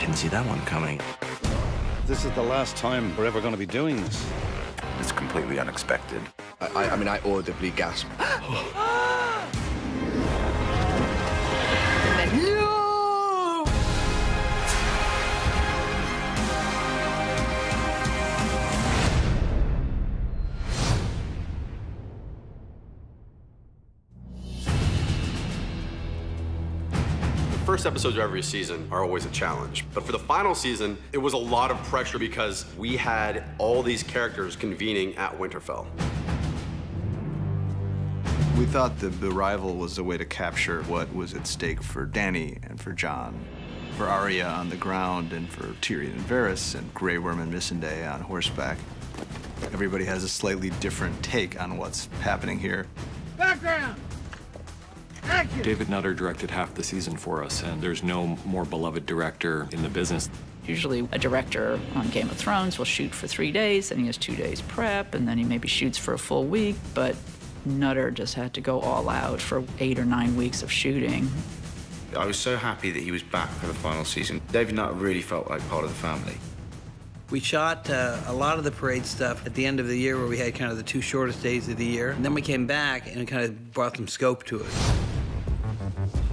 didn't see that one coming. This is the last time we're ever going to be doing this. It's completely unexpected. I mean, I audibly gasped. And then, no! First episodes of every season are always a challenge, but for the final season, it was a lot of pressure because we had all these characters convening at Winterfell. We thought the arrival was a way to capture what was at stake for Dany and for Jon, for Arya on the ground, and for Tyrion and Varys, and Grey Worm and Missandei on horseback. Everybody has a slightly different take on what's happening here. Background! Action! David Nutter directed half the season for us, and there's no more beloved director in the business. Usually a director on Game of Thrones will shoot for 3 days, and he has 2 days prep, and then he maybe shoots for a full week, but Nutter just had to go all out for 8 or 9 weeks of shooting. I was so happy that he was back for the final season. David Nutter really felt like part of the family. We shot a lot of the parade stuff at the end of the year where we had kind of the 2 shortest days of the year. And then we came back and it kind of brought some scope to it.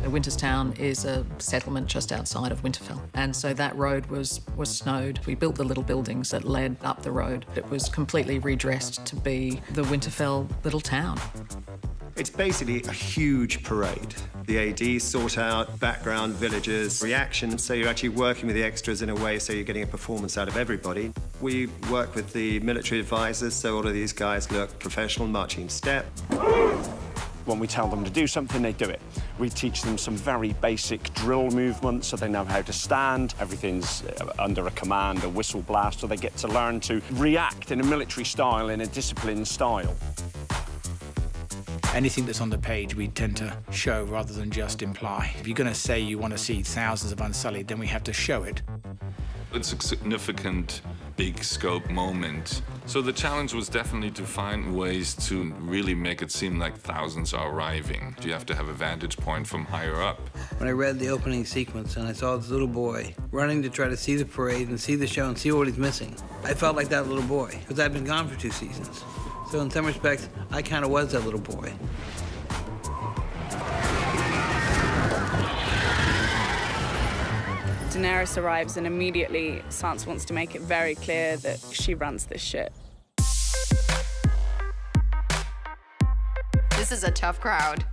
Winterstown is a settlement just outside of Winterfell, and so that road was snowed. We built the little buildings that led up the road. It was completely redressed to be the Winterfell little town. It's basically a huge parade. The AD sort out background, villagers, reactions, so you're actually working with the extras in a way so you're getting a performance out of everybody. We work with the military advisors, so all of these guys look professional, marching step. When we tell them to do something, they do it. We teach them some very basic drill movements so they know how to stand. Everything's under a command, a whistle blast, so they get to learn to react in a military style, in a disciplined style. Anything that's on the page, we tend to show rather than just imply. If you're going to say you want to see thousands of Unsullied, then we have to show it. It's a significant, big scope moment. So the challenge was definitely to find ways to really make it seem like thousands are arriving. You have to have a vantage point from higher up. When I read the opening sequence and I saw this little boy running to try to see the parade and see the show and see what he's missing, I felt like that little boy, because I've been gone for 2 seasons. So in some respects, I kind of was that little boy. Daenerys arrives and immediately Sansa wants to make it very clear that she runs this shit. This is a tough crowd.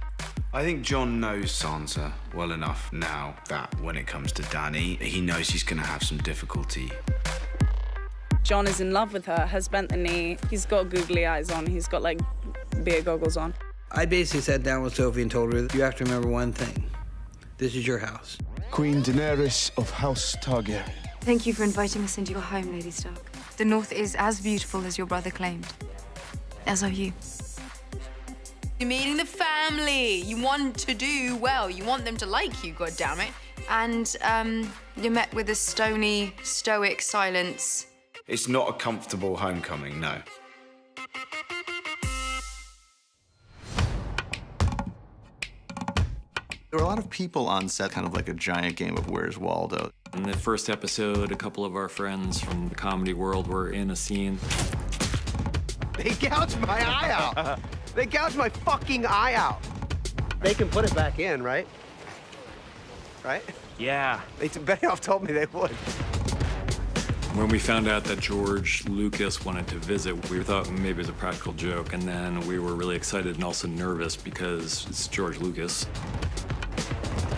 I think Jon knows Sansa well enough now that when it comes to Dany, he knows he's going to have some difficulty. Jon is in love with her, has bent the knee, he's got googly eyes on, he's got like beer goggles on. I basically sat down with Sophie and told her, you have to remember one thing. This is your house. Queen Daenerys of House Targaryen. Thank you for inviting us into your home, Lady Stark. The North is as beautiful as your brother claimed. As are you. You're meeting the family. You want to do well. You want them to like you, goddammit. And, you're met with a stony, stoic silence. It's not a comfortable homecoming, no. There were a lot of people on set, kind of like a giant game of Where's Waldo. In the first episode, a couple of our friends from the comedy world were in a scene. They gouged my eye out. They gouged my fucking eye out. They can put it back in, right? Right? Yeah. Benioff told me they would. When we found out that George Lucas wanted to visit, we thought maybe it was a practical joke, and then we were really excited and also nervous because it's George Lucas.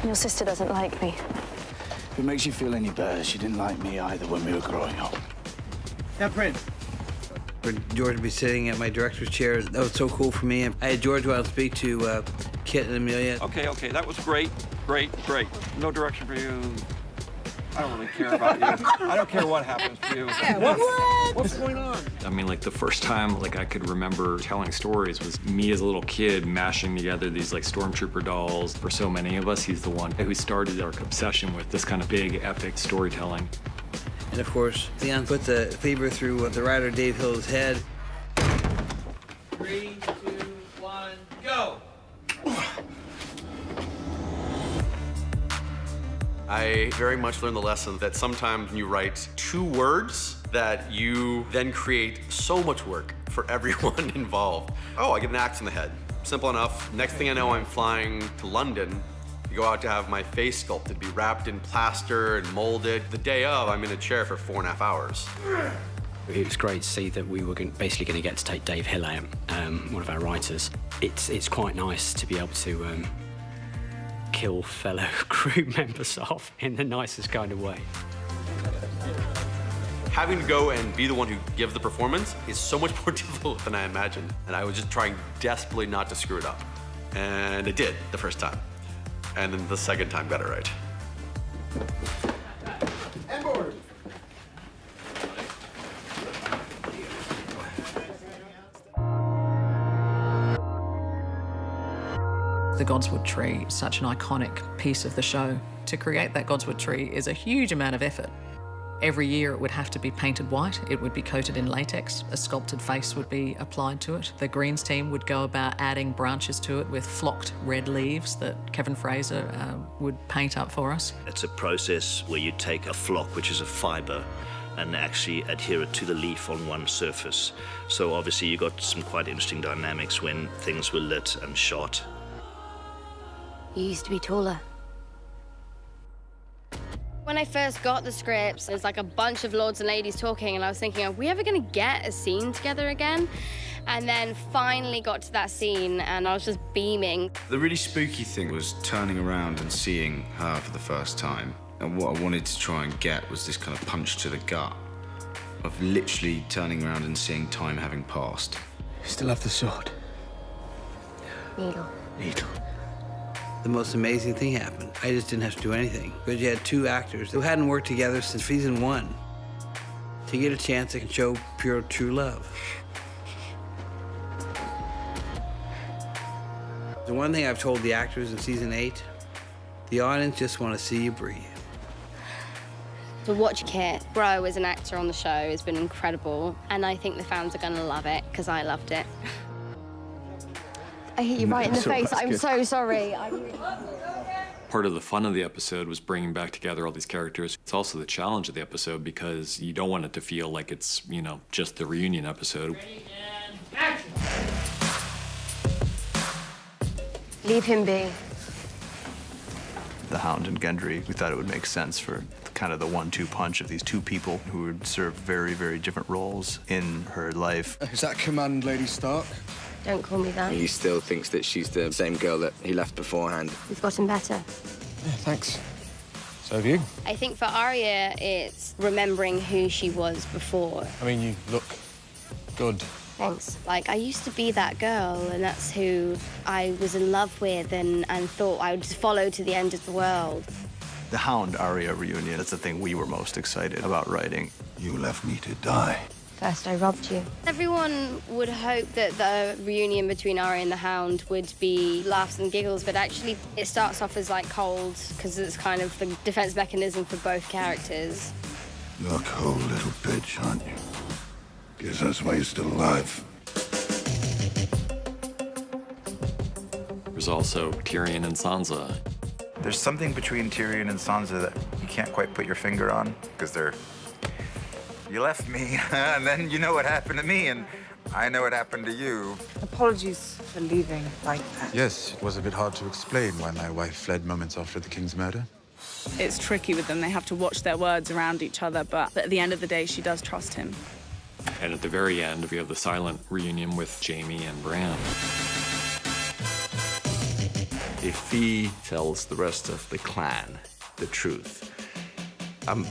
Your sister doesn't like me. If it makes you feel any better, she didn't like me either when we were growing up. Now, Prince. For George to be sitting at my director's chair, that was so cool for me. I had George go out and speak to Kit and Amelia. Okay, that was great. No direction for you. I don't really care about you. I don't care what happens to you. What's going on? I mean, like, the first time, like, I could remember telling stories was me as a little kid mashing together these, like, stormtrooper dolls. For so many of us, he's the one who started our obsession with this kind of big, epic storytelling. And, of course, Theon put the fever through the rider Dave Hill's head. 3, 2, 1, go! I very much learned the lesson that sometimes when you write 2 words, that you then create so much work for everyone involved. Oh, I get an axe in the head. Simple enough. Next thing I know, I'm flying to London to go out to have my face sculpted, be wrapped in plaster and molded. The day of, I'm in a chair for 4.5 hours. It was great to see that we were basically going to get to take Dave Hill out, one of our writers. It's quite nice to be able to kill fellow crew members off in the nicest kind of way. Having to go and be the one who gives the performance is so much more difficult than I imagined. And I was just trying desperately not to screw it up. And I did the first time. And then the second time got it right. And board. The Godswood tree is such an iconic piece of the show. To create that Godswood tree is a huge amount of effort. Every year it would have to be painted white, it would be coated in latex, a sculpted face would be applied to it. The greens team would go about adding branches to it with flocked red leaves that Kevin Fraser would paint up for us. It's a process where you take a flock, which is a fibre, and actually adhere it to the leaf on one surface. So obviously you got some quite interesting dynamics when things were lit and shot. You used to be taller. When I first got the scripts, there's like a bunch of lords and ladies talking, and I was thinking, are we ever gonna get a scene together again? And then finally got to that scene, and I was just beaming. The really spooky thing was turning around and seeing her for the first time. And what I wanted to try and get was this kind of punch to the gut of literally turning around and seeing time having passed. You still have the sword? Needle. Needle. The most amazing thing happened. I just didn't have to do anything. Because you had 2 actors who hadn't worked together since season 1 to get a chance to show pure, true love. The one thing I've told the actors in season 8, the audience just want to see you breathe. To watch Kit grow as an actor on the show has been incredible, and I think the fans are gonna love it, because I loved it. I hit you right in the face. I'm so sorry. Part of the fun of the episode was bringing back together all these characters. It's also the challenge of the episode because you don't want it to feel like it's, you know, just the reunion episode. Leave him be. The Hound and Gendry, we thought it would make sense for kind of the 1-2 punch of these 2 people who would serve very, very different roles in her life. Is that command, Lady Stark? Don't call me that. He still thinks that she's the same girl that he left beforehand. We've gotten better. Yeah, thanks. So have you. I think for Arya, it's remembering who she was before. I mean, you look good. Thanks. Like, I used to be that girl, and that's who I was in love with and thought I would just follow to the end of the world. The Hound Arya reunion, that's the thing we were most excited about writing. You left me to die. First, I robbed you. Everyone would hope that the reunion between Arya and the Hound would be laughs and giggles, but actually it starts off as like cold, because it's kind of the defense mechanism for both characters. You're a cold little bitch, aren't you? Guess that's why you're still alive. There's also Tyrion and Sansa. There's something between Tyrion and Sansa that you can't quite put your finger on, because they're... You left me, and then you know what happened to me, and I know what happened to you. Apologies for leaving like that. Yes, it was a bit hard to explain why my wife fled moments after the king's murder. It's tricky with them. They have to watch their words around each other, but at the end of the day, she does trust him. And at the very end, we have the silent reunion with Jaime and Bran. If he tells the rest of the clan the truth, I'm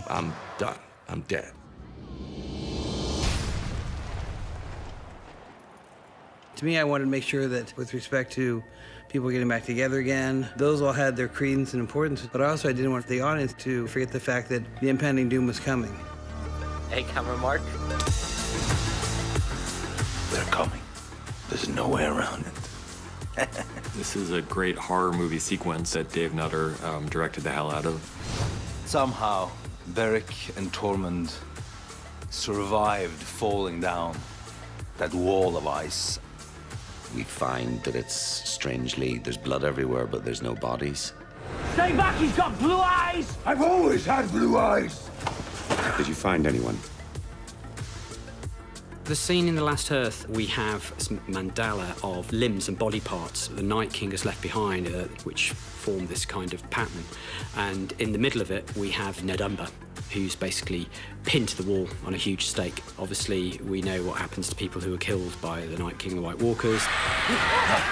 done. I'm dead. To me, I wanted to make sure that with respect to people getting back together again, those all had their credence and importance, but also I didn't want the audience to forget the fact that the impending doom was coming. Hey, camera Mark. They're coming. There's no way around it. This is a great horror movie sequence that Dave Nutter directed the hell out of. Somehow, Beric and Tormund survived falling down that wall of ice. We find that it's strangely, there's blood everywhere, but there's no bodies. Stay back, he's got blue eyes! I've always had blue eyes. Did you find anyone? The scene in The Last Earth, we have this mandala of limbs and body parts the Night King has left behind, which form this kind of pattern. And in the middle of it, we have Nedumber, who's basically pinned to the wall on a huge stake. Obviously, we know what happens to people who are killed by the Night King and the White Walkers.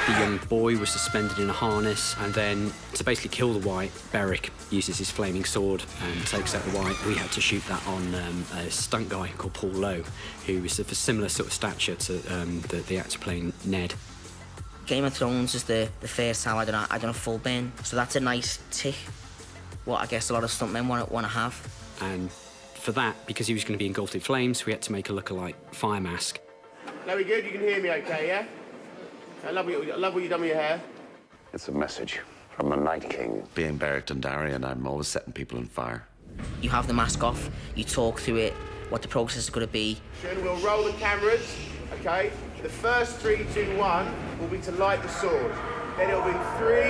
The young boy was suspended in a harness, and then to basically kill the White, Beric uses his flaming sword and takes out the White. We had to shoot that on a stunt guy called Paul Lowe, who was of a similar sort of stature to the actor playing Ned. Game of Thrones is the first time I done a full burn, so that's a nice tick. What I guess a lot of stuntmen want to have. And for that, because he was going to be engulfed in flames, we had to make a look-alike fire mask. Now we good? You can hear me okay, yeah? I love what you've done with your hair. It's a message from the Night King. Being Beric Dondarrion, I'm always setting people on fire. You have the mask off, you talk through it, what the process is going to be. We'll roll the cameras, okay? The first 3, 2, 1 will be to light the sword. Then it'll be 3,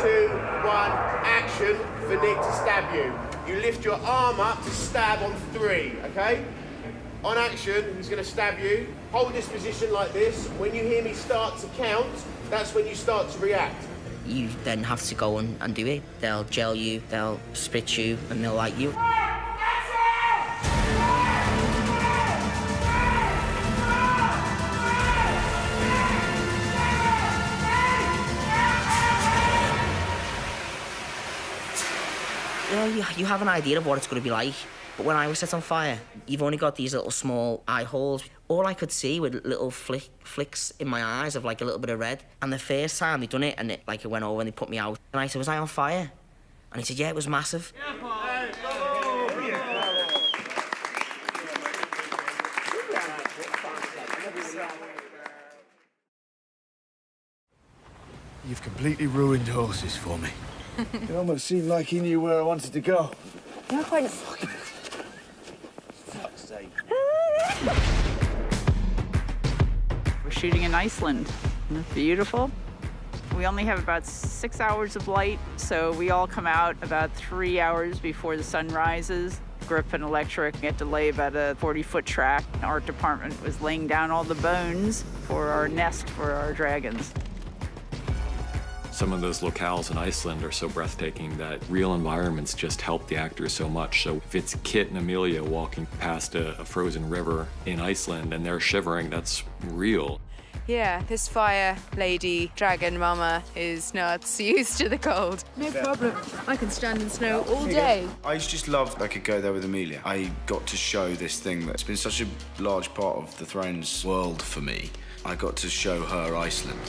2, 1, action for Nick to stab you. You lift your arm up to stab on 3, okay? On action, who's going to stab you? Hold this position like this. When you hear me start to count, that's when you start to react. You then have to go and do it. They'll gel you, they'll spit you, and they'll light you. You have an idea of what it's going to be like, but when I was set on fire, you've only got these little small eye holes. All I could see were little flicks in my eyes of like a little bit of red. And the first time they done it, and it went over and they put me out, and I said, was I on fire? And he said, yeah, it was massive. You've completely ruined horses for me. It almost seemed like he knew where I wanted to go. You're quite... Fuck's sake. We're shooting in Iceland. Isn't it beautiful? We only have about 6 hours of light, so we all come out about 3 hours before the sun rises. Grip and electric had to lay about a 40-foot track. Our art department was laying down all the bones for our nest for our dragons. Some of those locales in Iceland are so breathtaking that real environments just help the actors so much. So if it's Kit and Amelia walking past a frozen river in Iceland and they're shivering, that's real. Yeah, this fire lady, dragon mama, is not used to the cold. No problem. I can stand in snow all day. I just loved I could go there with Amelia. I got to show this thing that's been such a large part of the Thrones world for me. I got to show her Iceland.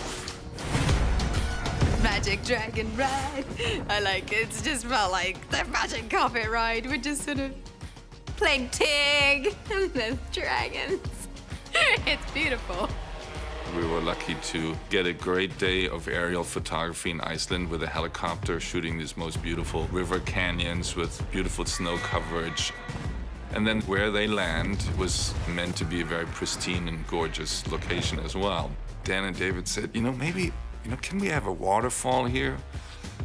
Magic dragon ride. I like it. It's just felt like the magic carpet ride. We're just sort of playing Tig and the dragons. It's beautiful. We were lucky to get a great day of aerial photography in Iceland with a helicopter shooting these most beautiful river canyons with beautiful snow coverage. And then where they land was meant to be a very pristine and gorgeous location as well. Dan and David said, maybe can we have a waterfall here?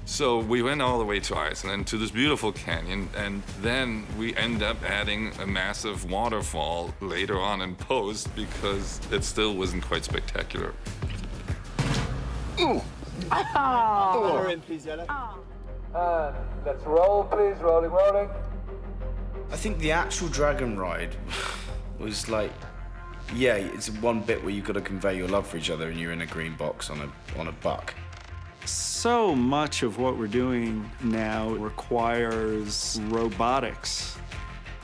So we went all the way to Iceland, to this beautiful canyon, and then we end up adding a massive waterfall later on in post because it still wasn't quite spectacular. Let's roll, please. Rolling. I think the actual dragon ride was like, yeah, it's one bit where you've got to convey your love for each other and you're in a green box on a buck. So much of what we're doing now requires robotics.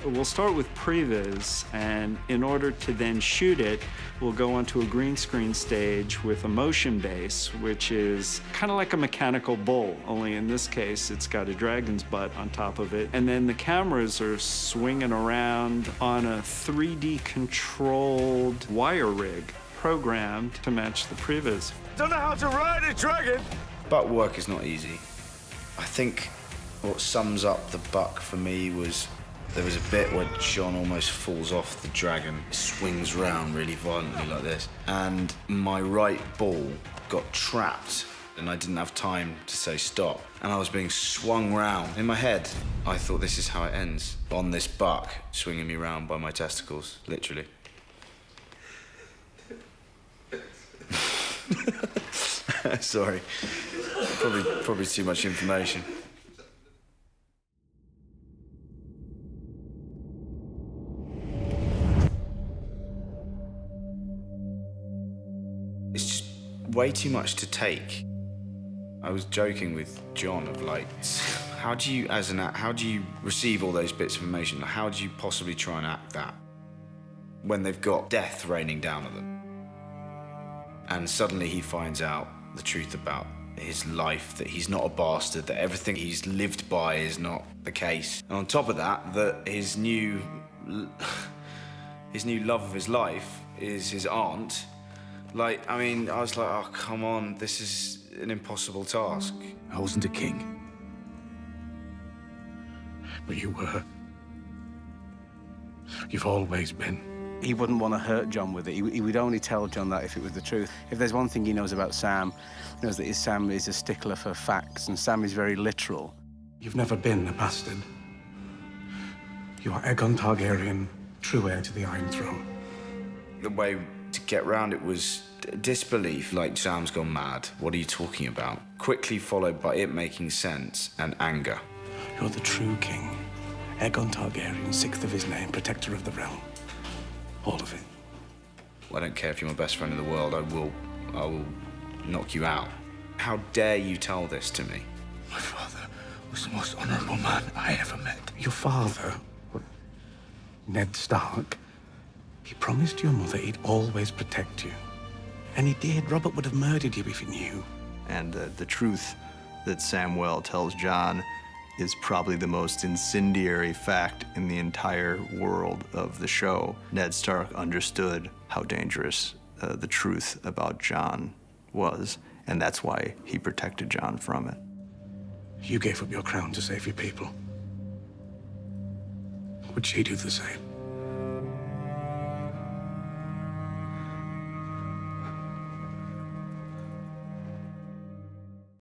We'll start with previs, and in order to then shoot it, we'll go onto a green screen stage with a motion base, which is kind of like a mechanical bull, only in this case, it's got a dragon's butt on top of it. And then the cameras are swinging around on a 3D controlled wire rig programmed to match the previs. Don't know how to ride a dragon! Buck work is not easy. I think what sums up the buck for me was there was a bit where John almost falls off the dragon, swings round really violently like this, and my right ball got trapped and I didn't have time to say stop. And I was being swung round. In my head, I thought this is how it ends. On this buck, swinging me round by my testicles, literally. Sorry. Probably too much information. It's just way too much to take. I was joking with John of like, how do you receive all those bits of information? How do you possibly try and act that when they've got death raining down on them? And suddenly he finds out the truth about his life, that he's not a bastard, that everything he's lived by is not the case. And on top of that, that his new love of his life is his aunt. Like, I mean, I was like, oh, come on, this is an impossible task. I wasn't a king. But you were. You've always been. He wouldn't want to hurt John with it. He would only tell John that if it was the truth. If there's one thing he knows about Sam, he knows that Sam is a stickler for facts, and Sam is very literal. You've never been a bastard. You are Aegon Targaryen, true heir to the Iron Throne. The way to get round it was disbelief, like Sam's gone mad. What are you talking about? Quickly followed by it making sense and anger. You're the true king. Aegon Targaryen, 6th of his name, protector of the realm. All of it. I don't care if you're my best friend in the world, I will knock you out. How dare you tell this to me? My father was the most honorable man I ever met. Your father, Ned Stark, he promised your mother he'd always protect you. And he did. Robert would have murdered you if he knew. And the truth that Samwell tells John is probably the most incendiary fact in the entire world of the show. Ned Stark understood how dangerous the truth about John was, and that's why he protected John from it. You gave up your crown to save your people. Would she do the same?